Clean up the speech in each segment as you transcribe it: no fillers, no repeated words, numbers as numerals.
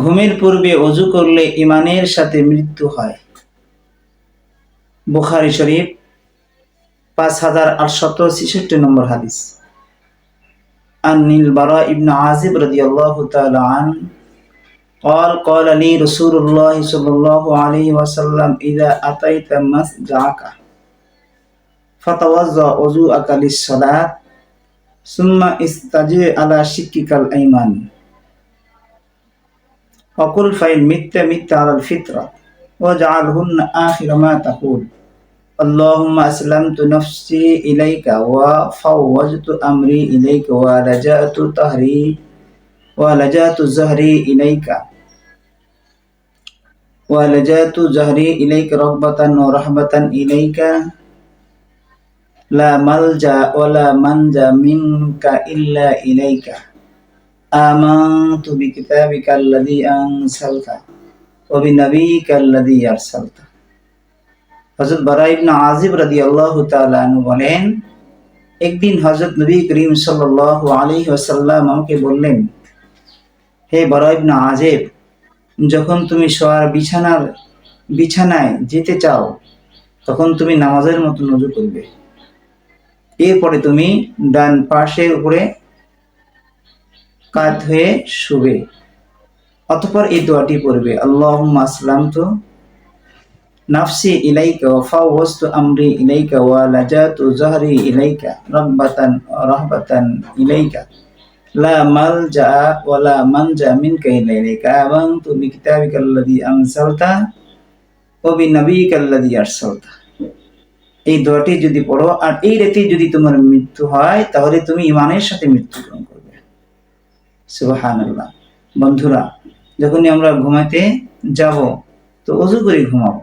ঘুমের পূর্বে ওযু করলে ঈমানের সাথে মৃত্যু হয়। বুখারী শরীফ 5866 নম্বর হাদিস। আনিল বারা ইবনে আযিব রাদিয়াল্লাহু তাআলা আন قال قال لي رسول الله صلى الله عليه وسلم إذا أتيت مسجدك فتوضأ وضوءك للصلاة ثم استجر على شقك الأيمن وقل فإن مت مت على الفطرة واجعلهن آخر ما تقول اللهم أسلمت نفسي إليك وفوضت أمري إليك ولجأت زهري إليك رغبة ورهبة إليك لا ملجأ ولا منجا منك إلا إليك آمنت بكتابك الذي أنزلت وبنبيك الذي أرسلت। হযরত বারা ইবনে আযিব রাদিয়াল্লাহু তাআলা আনহু বলেন, একদিন হযরত নবী করিম সাল্লাল্লাহু আলাইহি ওয়াসাল্লাম আমাকে বললেন, হে বারা ইবনে আযিব, যখন তুমি শোয়ার বিছানায় যেতে চাও তখন তুমি নামাজের মতো ওযু করবে। এরপরে তুমি ডান পাশের উপরে কাত হয়ে শুবে। অতঃপর এই দোয়াটি পড়বে, আল্লাহুম্মা আসলামতু নাফসি ইলাইকা ওয়া ফাওয়াজতু আমরি ইলাইকা ওয়া লাজাতু যাহরি ইলাইকা রাগবাতান ওয়া রাহবাতান ইলাইকা লা মালজা ওয়া লা মানজা মিনকা ইলাইকা আমানতু বিকিতাবিকাল্লাযী আনজালতা ওয়া বিনাবিয়িকাল্লাযী আরসালতা। এই দোয়াটি যদি পড়ো আর এই রাতে যদি তোমার মৃত্যু হয় তাহলে তুমি ঈমানের সাথে মৃত্যুবরণ করবে। সুবহানাল্লাহ। বন্ধুরা, যখনই আমরা ঘুমাতে যাব তো ওযু করে ঘুমাবো।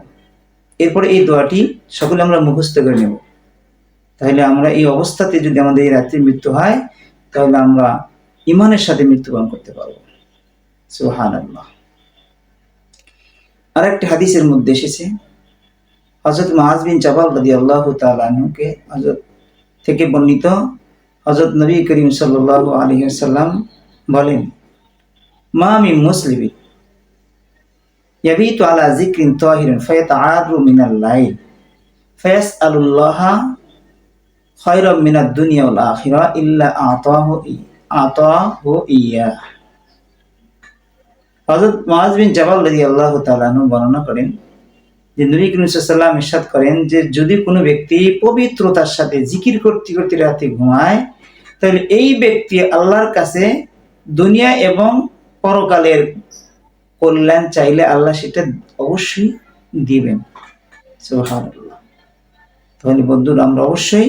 এরপরে এই দোয়াটি সকলে আমরা মুখস্থ করে নেব। তাহলে আমরা এই অবস্থাতে যদি আমাদের এই রাত্রে মৃত্যু হয় তাহলে আমরা ঈমানের সাথে মৃত্যুবরণ করতে পারবো। সুবহানাল্লাহ। আরেকটি হাদিসের মধ্যে এসেছে, হযরত মুআয বিন জাবাল রাদিয়াল্লাহু তাআলা আনহুকে থেকে বর্ণিত, হযরত নবী করিম সাল্লাল্লাহু আলাইহি ওয়াসাল্লাম বলেন, মা মিন মুসলিমিন ইয়াবিতু আলা যিকরিন তাহিরিন ফায়াতাআরু মিনাল লাইল ফায়াসআলুল্লাহা খায়রাম মিনাদ দুনিয়া ওয়াল আখিরা ইল্লা আতাহু ইয়া। হযরত মুআয বিন জাবাল রাদিয়াল্লাহু তাআলা আনহু বর্ণনা করেন যে নবী করিম সাল্লাল্লাহু আলাইহি ওয়াসাল্লাম ইরশাদ করেন যে যদি কোনো ব্যক্তি পবিত্রতার সাথে জিকির করতে করতে রাতে ঘুমায় তাহলে এই ব্যক্তি আল্লাহর কাছে দুনিয়া এবং পরকালের কল্যাণ চাইলে আল্লাহ সেটা অবশ্যই দিবেন। সুবহানাল্লাহ। তাহলে বন্ধুরা, আমরা অবশ্যই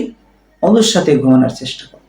ওযুর সাথে ঘুমানোর চেষ্টা করব।